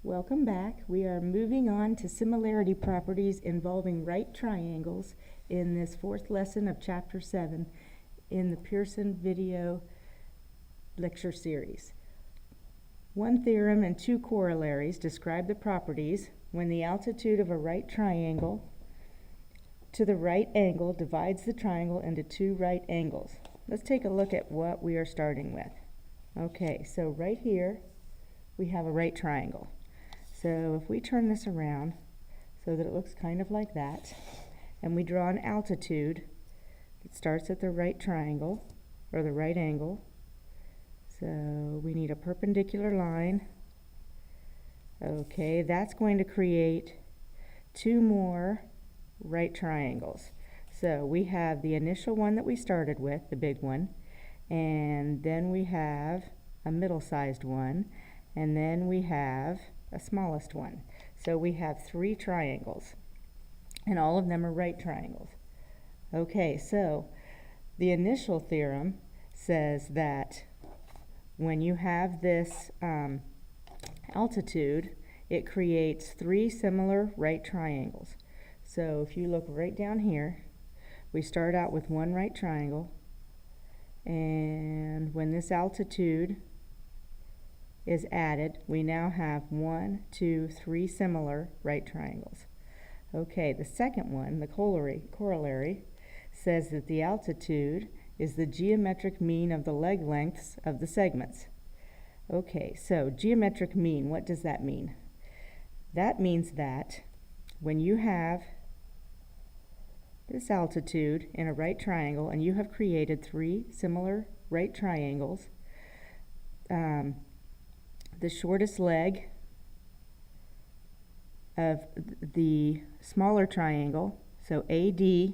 Welcome back. We are moving on to similarity properties involving right triangles in this fourth lesson of Chapter 7 in the Pearson video lecture series. One theorem and two corollaries describe the properties when the altitude of a right triangle to the right angle divides the triangle into two right angles. Let's take a look at what we are starting with. Okay, so right here we have a right triangle. So if we turn this around so that it looks kind of like that, and we draw an altitude that starts at the right triangle, or the right angle, so we need a perpendicular line. Okay, that's going to create two more right triangles. So we have the initial one that we started with, the big one, and then we have a middle-sized one, and then we have a smallest one. So we have three triangles, and all of them are right triangles. Okay, so the initial theorem says that when you have this altitude, it creates three similar right triangles. So if you look right down here, we start out with one right triangle, and when this altitude is added, we now have 1, 2, 3 similar right triangles. Okay, the second one, the corollary, says that the altitude is the geometric mean of the leg lengths of the segments. Okay, so geometric mean, what does that mean? That means that when you have this altitude in a right triangle and you have created three similar right triangles, the shortest leg of the smaller triangle, so AD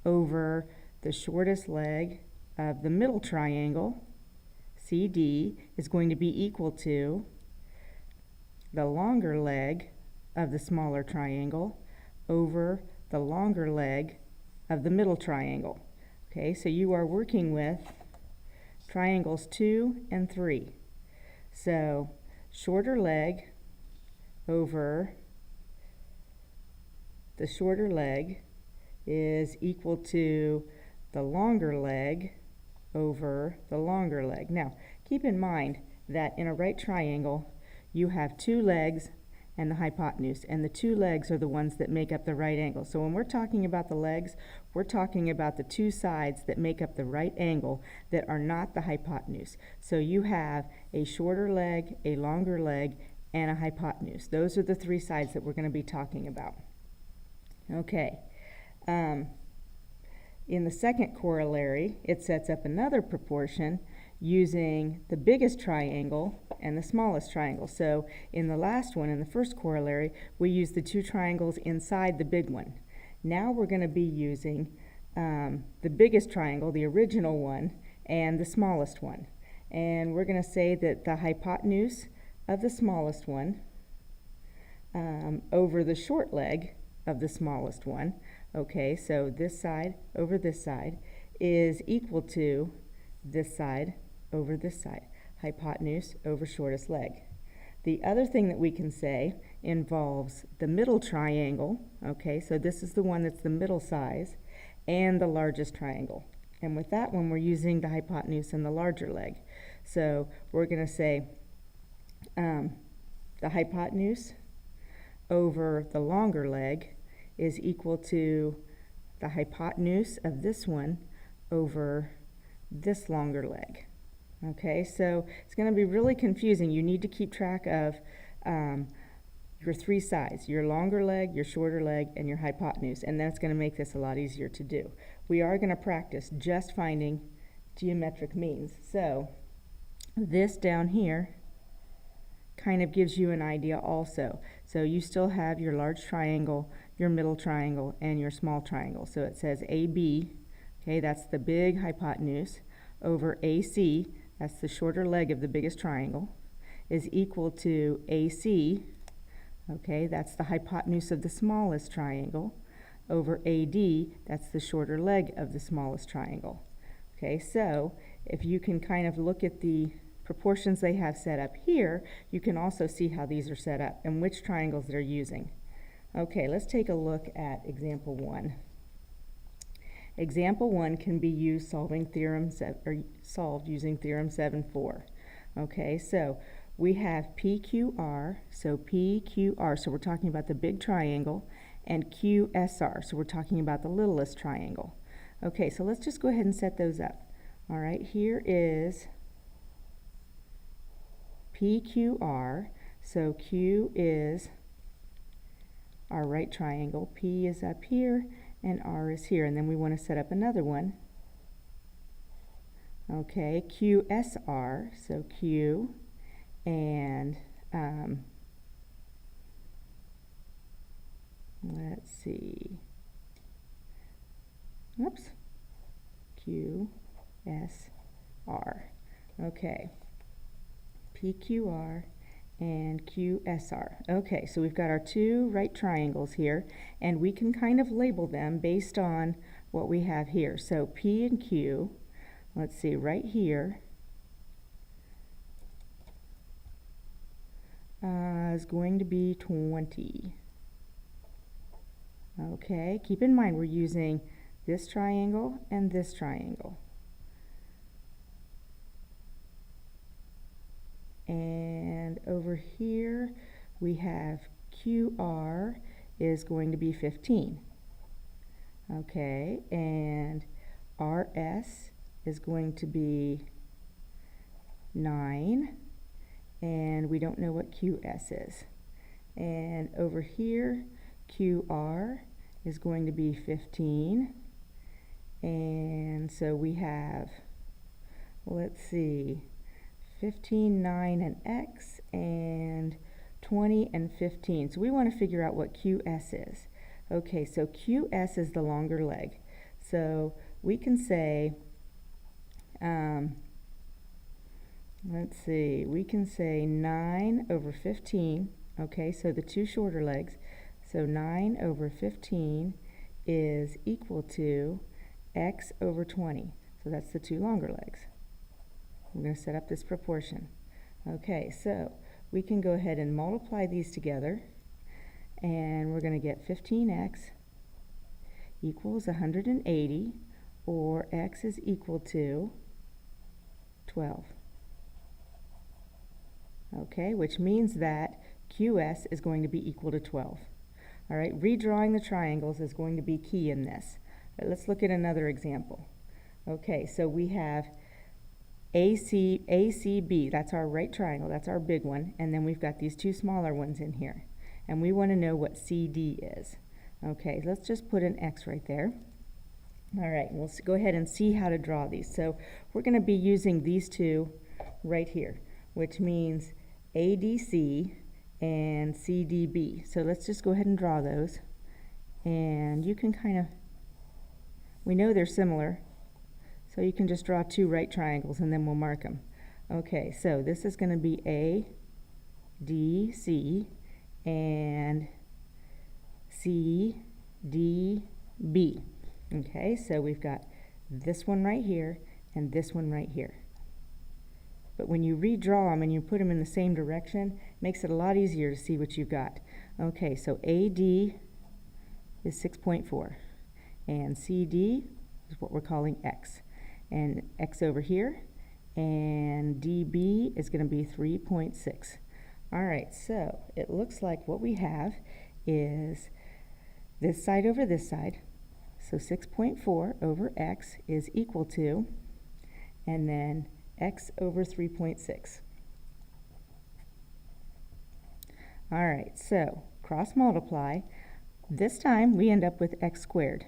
over the shortest leg of the middle triangle, CD, is going to be equal to the longer leg of the smaller triangle over the longer leg of the middle triangle. Okay, so you are working with triangles 2 and 3. So shorter leg over the shorter leg is equal to the longer leg over the longer leg. Now, keep in mind that in a right triangle, you have two legs and the hypotenuse, and the two legs are the ones that make up the right angle. So when we're talking about the legs, we're talking about the two sides that make up the right angle that are not the hypotenuse. So you have a shorter leg, a longer leg, and a hypotenuse. Those are the three sides that we're going to be talking about. Okay. In the second corollary, it sets up another proportion using the biggest triangle and the smallest triangle. So in the last one, in the first corollary, we used the two triangles inside the big one. Now we're going to be using the biggest triangle, the original one, and the smallest one. And we're going to say that the hypotenuse of the smallest one over the short leg of the smallest one, okay, so this side over this side, is equal to this side over this side, hypotenuse over shortest leg. The other thing that we can say involves the middle triangle, okay, so this is the one that's the middle size, and the largest triangle. And with that one, we're using the hypotenuse and the larger leg. So we're going to say the hypotenuse over the longer leg is equal to the hypotenuse of this one over this longer leg. Okay, so it's going to be really confusing. You need to keep track of your three sides, your longer leg, your shorter leg, and your hypotenuse, and that's going to make this a lot easier to do. We are going to practice just finding geometric means. So this down here kind of gives you an idea also. So you still have your large triangle, your middle triangle, and your small triangle. So it says AB, okay, that's the big hypotenuse, over AC, that's the shorter leg of the biggest triangle, is equal to AC, okay, that's the hypotenuse of the smallest triangle, over AD, that's the shorter leg of the smallest triangle. Okay, so if you can kind of look at the proportions they have set up here, you can also see how these are set up and which triangles they're using. Okay, let's take a look at example 1. Example 1 can be used solving solved using theorem 7-4. Okay, so we have PQR, so PQR, so we're talking about the big triangle, and QSR, so we're talking about the littlest triangle. Okay, so let's just go ahead and set those up. All right, here is PQR, so Q is our right triangle, P is up here, and R is here, and then we want to set up another one. Okay, QSR, so Q, and let's see, oops, QSR, okay, PQR and QSR. Okay, so we've got our two right triangles here, and we can kind of label them based on what we have here. So P and Q, let's see, right here is going to be 20. Okay, keep in mind we're using this triangle and this triangle. And over here we have QR is going to be 15. Okay, and RS is going to be 9, and we don't know what QS is. And over here QR is going to be 15, and so we have, let's see, 15, 9, and X, and 20 and 15. So we want to figure out what QS is. Okay, so QS is the longer leg. So we can say, let's see, we can say 9 over 15. Okay, so the two shorter legs. So 9 over 15 is equal to X over 20. So that's the two longer legs. We're going to set up this proportion. Okay, so we can go ahead and multiply these together, and we're going to get 15x equals 180, or x is equal to 12. Okay, which means that QS is going to be equal to 12. All right, redrawing the triangles is going to be key in this. But let's look at another example. Okay, so we have ACB, that's our right triangle, that's our big one, and then we've got these two smaller ones in here. And we want to know what CD is. Okay, let's just put an X right there. All right, we'll go ahead and see how to draw these. So we're going to be using these two right here, which means ADC and CDB. So let's just go ahead and draw those. And you can kind of, we know they're similar, so you can just draw two right triangles and then we'll mark them. Okay, so this is going to be ADC and CDB. Okay, so we've got this one right here and this one right here. But when you redraw them and you put them in the same direction, it makes it a lot easier to see what you've got. Okay, so AD is 6.4, and CD is what we're calling X. And X over here, and DB is going to be 3.6. All right, so it looks like what we have is this side over this side. So 6.4 over X is equal to, and then X over 3.6. All right, so cross multiply. This time we end up with X squared.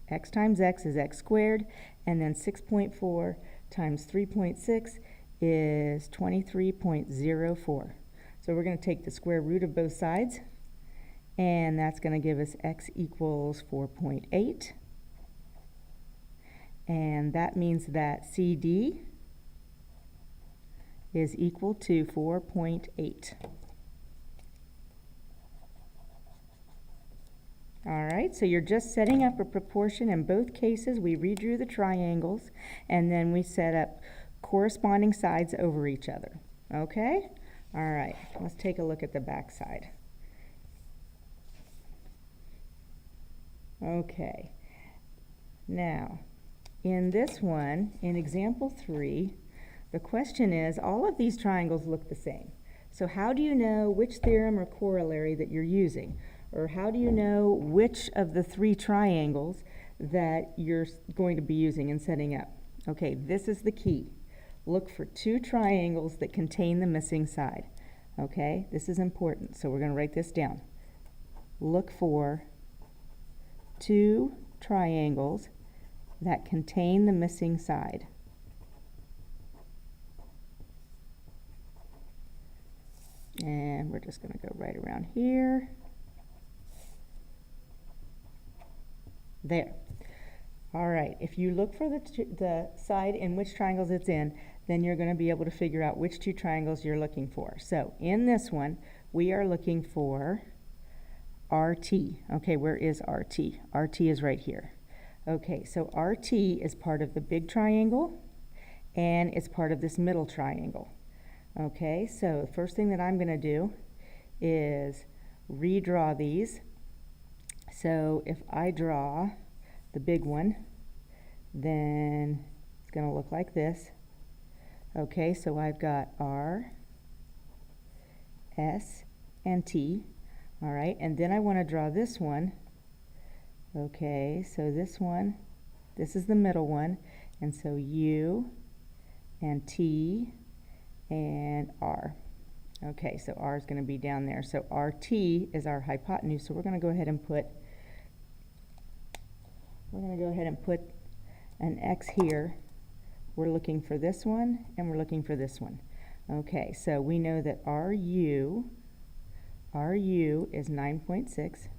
X times X is X squared, and then 6.4 times 3.6 is 23.04. So we're going to take the square root of both sides, and that's going to give us X equals 4.8. And that means that CD is equal to 4.8. All right, so you're just setting up a proportion. In both cases, we redrew the triangles, and then we set up corresponding sides over each other. Okay? All right, let's take a look at the back side. Okay, now in this one, in example 3, the question is, all of these triangles look the same. So how do you know which theorem or corollary that you're using? Or how do you know which of the 3 triangles that you're going to be using and setting up? Okay, this is the key. Look for 2 triangles that contain the missing side. Okay, this is important, so we're going to write this down. Look for 2 triangles that contain the missing side. And we're just going to go right around here. There. All right, if you look for the side in which triangles it's in, then you're going to be able to figure out which 2 triangles you're looking for. So in this one, we are looking for RT. Okay, where is RT? RT is right here. Okay, so RT is part of the big triangle, and it's part of this middle triangle. Okay, so the first thing that I'm going to do is redraw these. So if I draw the big one, then it's going to look like this. Okay, so I've got R, S, and T. All right, and then I want to draw this one. Okay, so this one, this is the middle one, and so U and T and R. Okay, so R is going to be down there. So RT is our hypotenuse, so we're going to go ahead and put an X here. We're looking for this one, and we're looking for this one. Okay, so we know that RU is 9.6.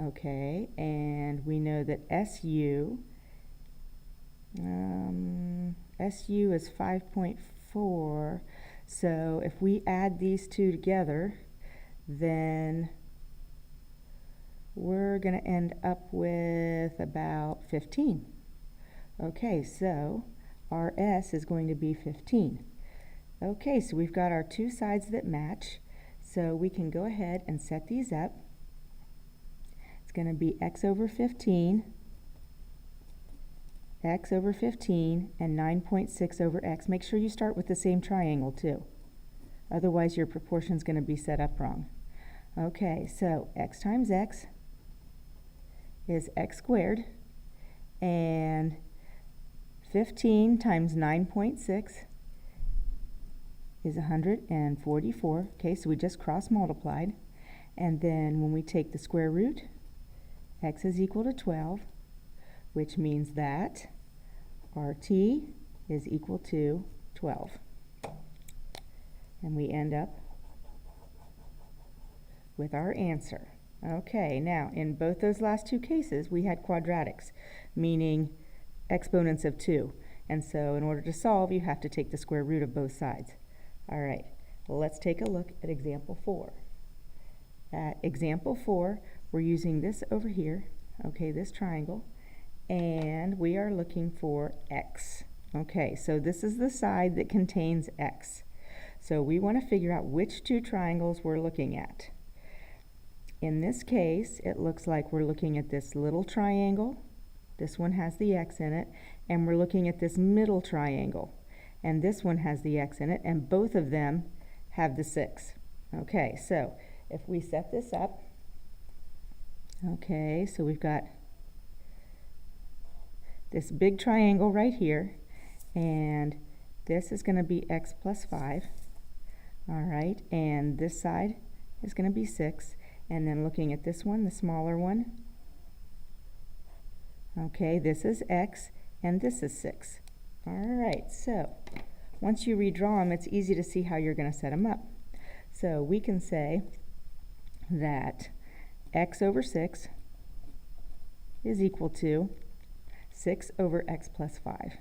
Okay, and we know that SU is 5.4. So if we add these 2 together, then we're going to end up with about 15. Okay, so RS is going to be 15. Okay, so we've got our 2 sides that match. So we can go ahead and set these up. It's going to be x over 15, and 9.6 over x. Make sure you start with the same triangle too. Otherwise your proportion is going to be set up wrong. Okay, so x times x is x squared, and 15 times 9.6 is 144. Okay, so we just cross multiplied. And then when we take the square root, x is equal to 12, which means that RT is equal to 12. And we end up with our answer. Okay, now in both those last 2 cases, we had quadratics, meaning exponents of 2. And so in order to solve, you have to take the square root of both sides. All right, well, let's take a look at example 4. At example 4, we're using this over here, okay, this triangle, and we are looking for x. Okay, so this is the side that contains x. So we want to figure out which 2 triangles we're looking at. In this case, it looks like we're looking at this little triangle. This one has the x in it, and we're looking at this middle triangle. And this one has the x in it, and both of them have the 6. Okay, so if we set this up, okay, so we've got this big triangle right here, and this is going to be x plus 5. All right, and this side is going to be 6. And then looking at this one, the smaller one, okay, this is x, and this is 6. All right, so once you redraw them, it's easy to see how you're going to set them up. So we can say that x over 6 is equal to 6 over x plus 5.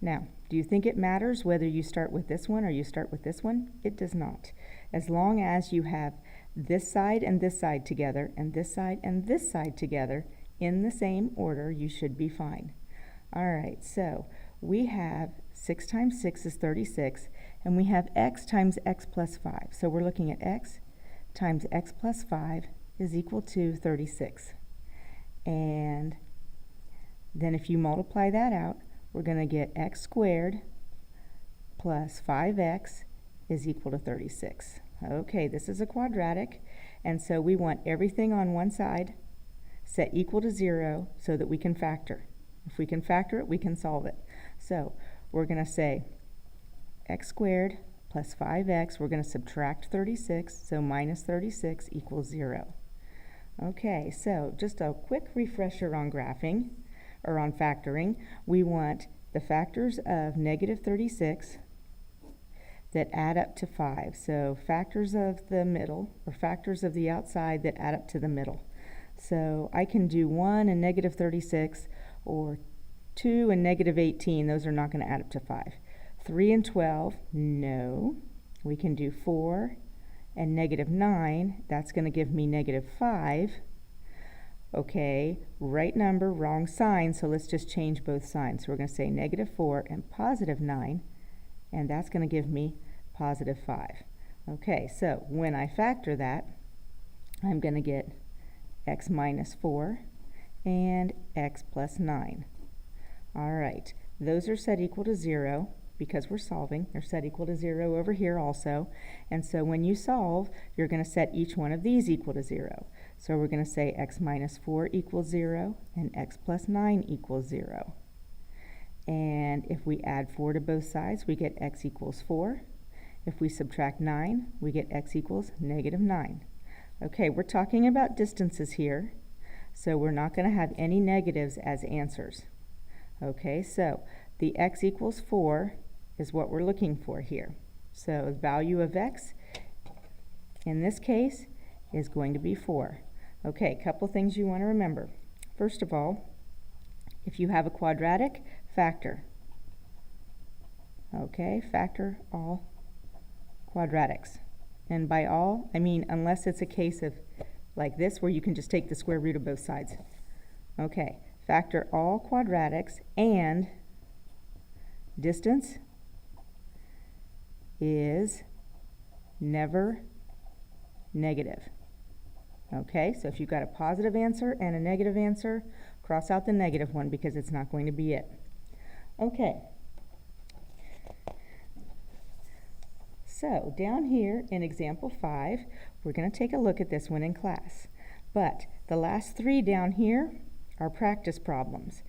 Now, do you think it matters whether you start with this one or you start with this one? It does not. As long as you have this side and this side together, and this side and this side together in the same order, you should be fine. All right, so we have 6 times 6 is 36, and we have x times x plus 5. So we're looking at x times x plus 5 is equal to 36. And then if you multiply that out, we're going to get x squared plus 5x is equal to 36. Okay, this is a quadratic, and so we want everything on one side set equal to 0 so that we can factor. If we can factor it, we can solve it. So we're going to say x squared plus 5x, we're going to subtract 36, so minus 36 equals 0. Okay, so just a quick refresher on graphing, or on factoring. We want the factors of negative 36 that add up to 5. So factors of the middle, or factors of the outside that add up to the middle. So I can do 1 and negative 36, or 2 and negative 18. Those are not going to add up to 5. 3 and 12, no. We can do 4 and negative 9. That's going to give me negative 5. Okay, right number, wrong sign, so let's just change both signs. So we're going to say negative 4 and positive 9, and that's going to give me positive 5. Okay, so when I factor that, I'm going to get x minus 4 and x plus 9. All right, those are set equal to 0 because we're solving. They're set equal to 0 over here also. And so when you solve, you're going to set each one of these equal to 0. So we're going to say x minus 4 equals 0 and x plus 9 equals 0. And if we add 4 to both sides, we get x equals 4. If we subtract 9, we get x equals negative 9. Okay, we're talking about distances here, so we're not going to have any negatives as answers. Okay, so the x equals 4 is what we're looking for here. So the value of x in this case is going to be 4. Okay, a couple things you want to remember. First of all, if you have a quadratic, factor. Okay, factor all quadratics. And by all, I mean unless it's a case of like this where you can just take the square root of both sides. Okay, factor all quadratics, and distance is never negative. Okay, so if you've got a positive answer and a negative answer, cross out the negative one because it's not going to be it. Okay. So down here in example 5, we're going to take a look at this one in class. But the last 3 down here are practice problems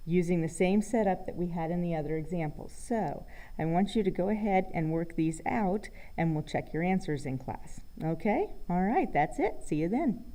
using the same setup that we had in the other examples. So I want you to go ahead and work these out, and we'll check your answers in class. Okay? All right, that's it. See you then.